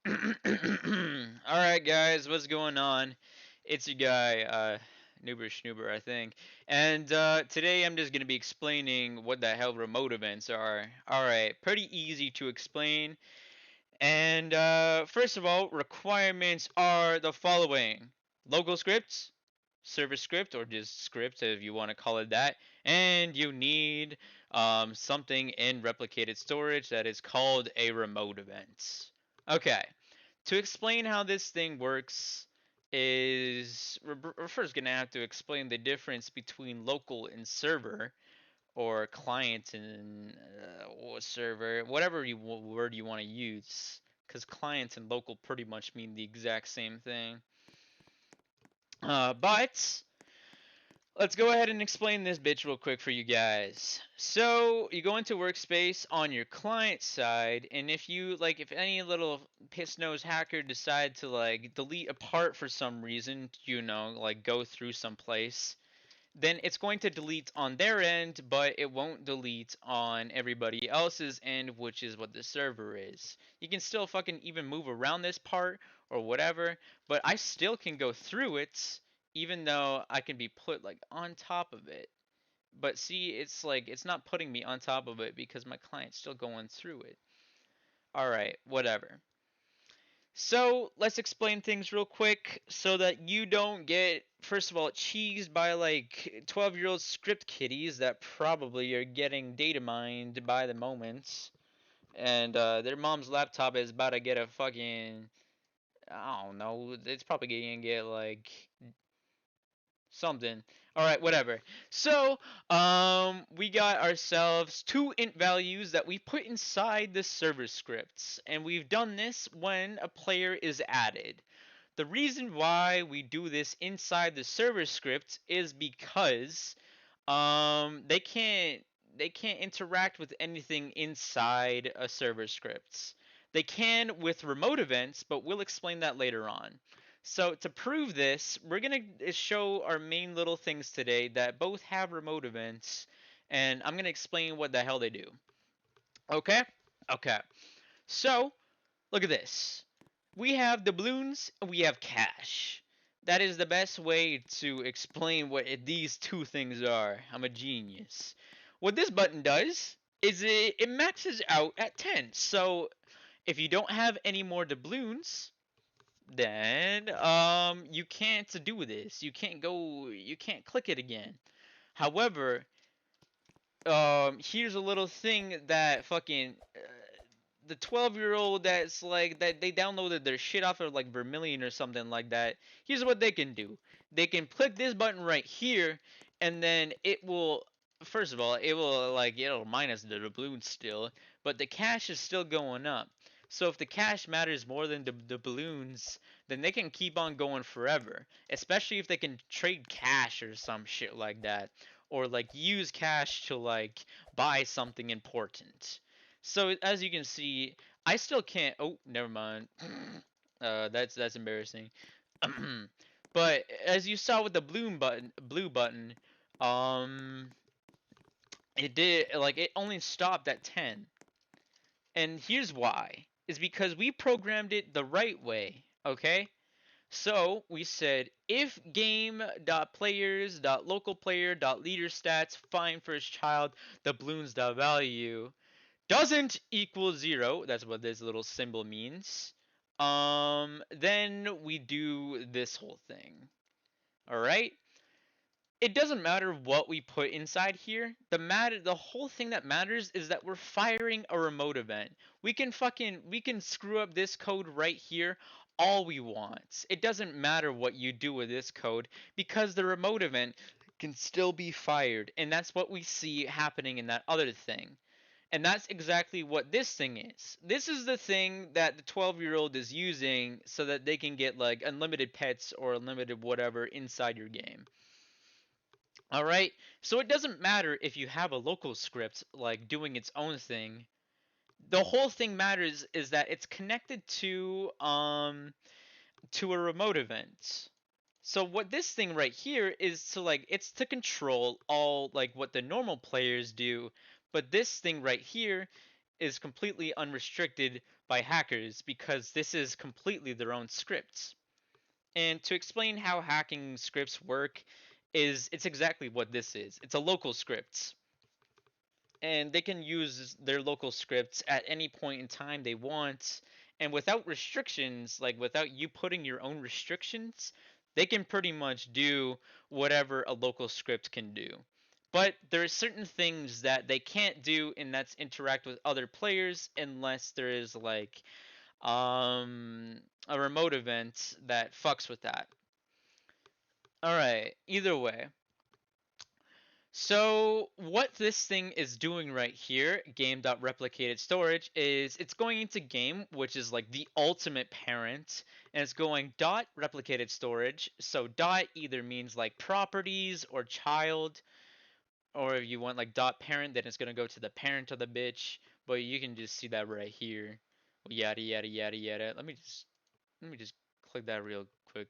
Alright guys, what's going on? It's your guy, Noober Schnoober, I think. And today I'm just gonna be explaining what the hell remote events are. Alright, pretty easy to explain. And first of all, requirements are the following. Local scripts, server script, or just script if you want to call it that. And you need something in replicated storage that is called a remote event. Okay, to explain how this thing works is we're first gonna have to explain the difference between local and server, or client and or server, whatever word you want to use, because client and local pretty much mean the exact same thing. But let's go ahead and explain this bitch real quick for you guys. So you go into workspace on your client side, and if any little piss nose hacker decide to like delete a part for some reason, like go through some place, then it's going to delete on their end, but it won't delete on everybody else's end, which is what the server is. You can still fucking even move around this part or whatever, but I still can go through it, even though I can be put like on top of it. But see, it's like it's not putting me on top of it because my client's still going through it. Alright, whatever. So let's explain things real quick so that you don't get, first of all, cheesed by like 12-year-old script kiddies that probably are getting data mined by the moment. And their mom's laptop is about to get a fucking, I don't know, it's probably gonna get like something. All right, whatever. So, we got ourselves two int values that we put inside the server scripts, and we've done this when a player is added. The reason why we do this inside the server script is because they can't interact with anything inside a server scripts. They can with remote events, but we'll explain that later on. So to prove this, we're gonna show our main little things today that both have remote events, and I'm gonna explain what the hell they do. Okay? Okay. So look at this. We have doubloons, we have cash. That is the best way to explain what these two things are. I'm a genius. What this button does is it maxes out at 10. So if you don't have any more doubloons, then you can't do this. You can't click it again. However, here's a little thing that fucking the 12-year-old that's like that they downloaded their shit off of like Vermilion or something like that. Here's what they can do. They can click this button right here, and then it will, first of all, it will like it'll minus the balloon still, but the cash is still going up. So if the cash matters more than the balloons, then they can keep on going forever. Especially if they can trade cash or some shit like that, or like use cash to like buy something important. So as you can see, I still can't. Oh, never mind. That's embarrassing. But as you saw with the blue button, um, it did like it only stopped at 10. And here's why: is because we programmed it the right way. Okay. So we said if game.players.localplayer.leader stats find first child the balloons.value doesn't equal 0, that's what this little symbol means, then we do this whole thing. All right? It doesn't matter what we put inside here. The whole thing that matters is that we're firing a remote event. We can screw up this code right here all we want. It doesn't matter what you do with this code because the remote event can still be fired, and that's what we see happening in that other thing. And that's exactly what this thing is. This is the thing that the 12-year-old is using so that they can get like unlimited pets or unlimited whatever inside your game. All right? So it doesn't matter if you have a local script like doing its own thing. The whole thing matters is that it's connected to a remote event. So what this thing right here is to like it's to control all like what the normal players do, but this thing right here is completely unrestricted by hackers because this is completely their own scripts. And to explain how hacking scripts work is it's exactly what this is. It's a local script. And they can use their local scripts at any point in time they want. And without restrictions, like without you putting your own restrictions, they can pretty much do whatever a local script can do. But there are certain things that they can't do, and that's interact with other players unless there is like um a remote event that fucks with that. All right, either way, so what this thing is doing right here, game.replicated storage, is it's going into game, which is like the ultimate parent, and it's going dot replicated storage. So dot either means like properties or child, or if you want like dot parent, then it's gonna go to the parent of the bitch. But you can just see that right here. Yada yada yada yada. Let me just click that real quick.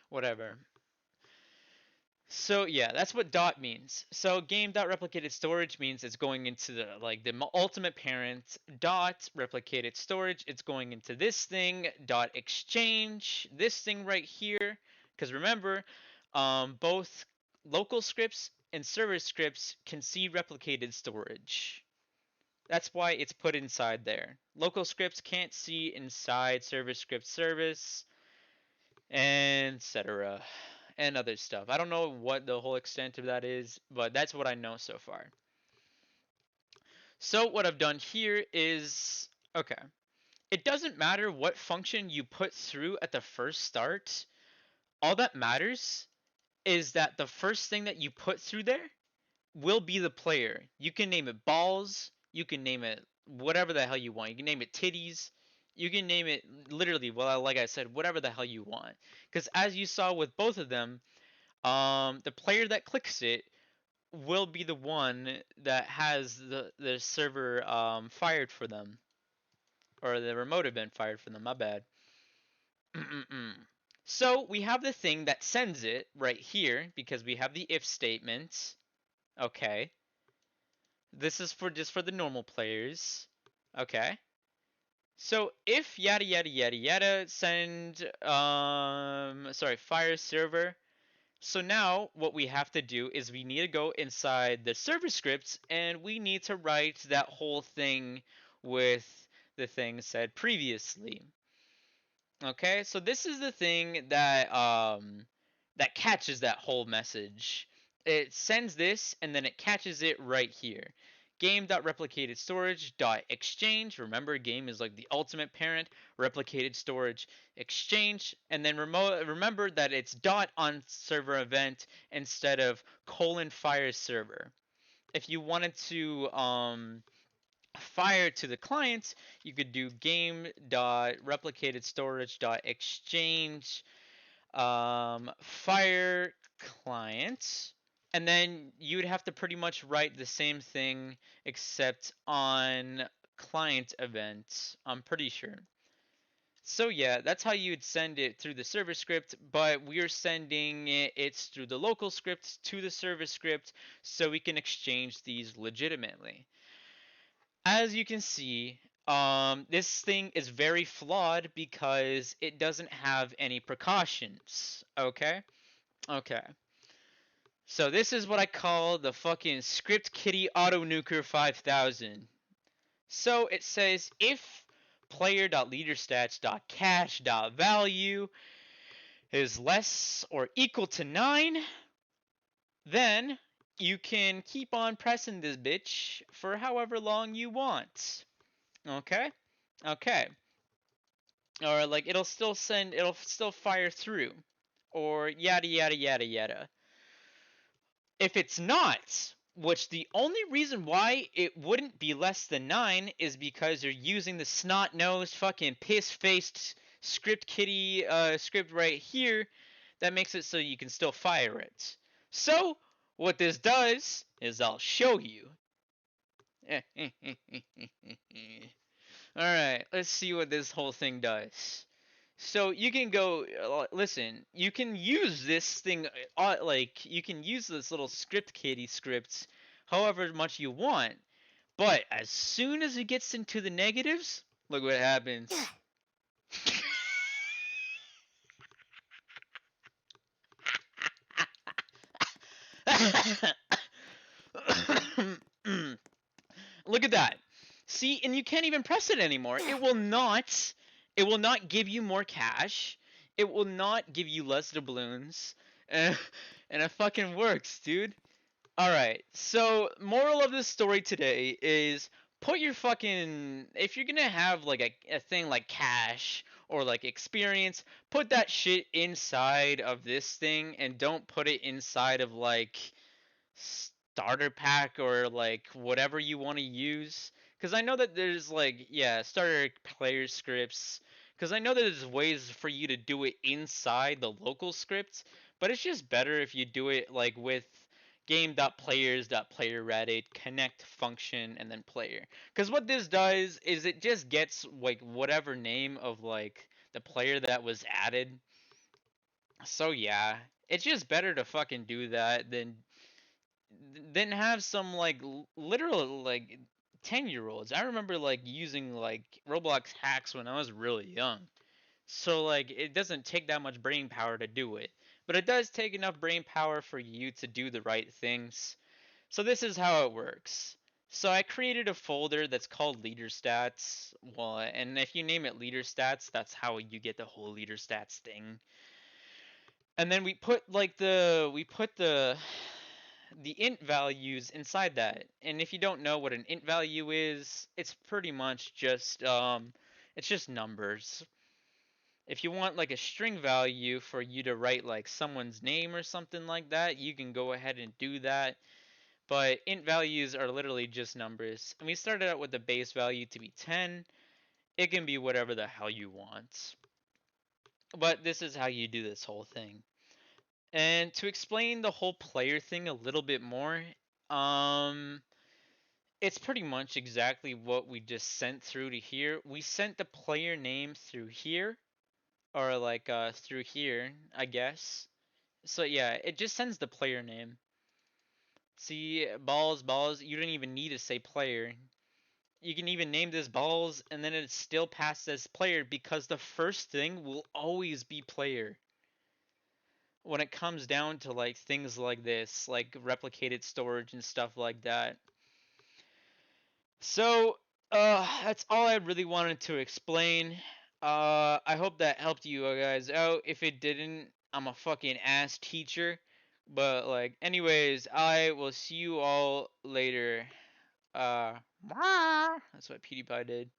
Whatever. So yeah, that's what dot means. So game.replicated storage means it's going into the like the ultimate parent. Dot replicated storage, it's going into this thing. Dot exchange, this thing right here. Because remember, both local scripts and server scripts can see replicated storage. That's why it's put inside there. Local scripts can't see inside server script service, and etc. And other stuff. I don't know what the whole extent of that is, but that's what I know so far. So what I've done here is, okay, it doesn't matter what function you put through at the first start. All that matters is that the first thing that you put through there will be the player. You can name it balls, you can name it whatever the hell you want. You can name it titties, you can name it literally, well, like I said, whatever the hell you want. Because as you saw with both of them, the player that clicks it will be the one that has the server fired for them, or the remote event fired for them. My bad. So we have the thing that sends it right here because we have the if statement. Okay, this is for just for the normal players. Okay. So if yada yada yada yada send sorry, fire server. So now what we have to do is we need to go inside the server scripts and we need to write that whole thing with the thing said previously. Okay, so this is the thing that catches that whole message. It sends this and then it catches it right here. Game.replicated storage dot exchange. Remember, game is like the ultimate parent. Replicated storage exchange, and then remember that it's dot on server event instead of colon fire server. If you wanted to fire to the client, you could do game dot replicated storage dot exchange fire client, and then you would have to pretty much write the same thing except on client event, I'm pretty sure. So yeah, that's how you'd send it through the server script, but we're sending it through the local script to the server script so we can exchange these legitimately. As you can see, this thing is very flawed because it doesn't have any precautions. Okay? Okay. So this is what I call the fucking script kitty auto nuker 5000. So it says if player.leaderstats.cache.value is less or equal to 9, then you can keep on pressing this bitch for however long you want. Okay? Okay. Or like it'll still fire through. Or yada yada yada yada. If it's not, which the only reason why it wouldn't be less than 9 is because you're using the snot-nosed fucking piss-faced script kitty script right here that makes it so you can still fire it. So, what this does is I'll show you. Alright, let's see what this whole thing does. So you can go, listen, you can use this thing, like, you can use this little script kitty scripts however much you want, But as soon as it gets into the negatives, look what happens. Look at that. See, and you can't even press it anymore. It will not. It will not give you more cash. It will not give you less doubloons. And, and it fucking works, dude. Alright, so moral of this story today is put your fucking if you're gonna have like a thing like cash or like experience, put that shit inside of this thing and don't put it inside of like starter pack or like whatever you want to use. Because I know that there's like, yeah, starter player scripts. Because I know that there's ways for you to do it inside the local script, but it's just better if you do it like with game.players.playerRated connect function and then player. Because what this does is it just gets like whatever name of like the player that was added. So yeah, it's just better to fucking do that than have some like literal like 10-year-olds. I remember like using like Roblox hacks when I was really young. So like it doesn't take that much brain power to do it. But it does take enough brain power for you to do the right things. So this is how it works. So I created a folder that's called leader stats. Well, and if you name it leader stats, that's how you get the whole leader stats thing. And then we put the int values inside that. And if you don't know what an int value is, it's pretty much just it's just numbers. If you want like a string value for you to write like someone's name or something like that, you can go ahead and do that. But int values are literally just numbers. And we started out with the base value to be 10. It can be whatever the hell you want. But this is how you do this whole thing. And to explain the whole player thing a little bit more, um, it's pretty much exactly what we just sent through to here. We sent the player name through here, or like through here, I guess. So yeah, it just sends the player name. See, balls, you don't even need to say player. You can even name this balls, and then it's still passed as player because the first thing will always be player. When it comes down to like things like this, like replicated storage and stuff like that. So, that's all I really wanted to explain. I hope that helped you guys out. If it didn't, I'm a fucking ass teacher. But like, anyways, I will see you all later. That's what PewDiePie did.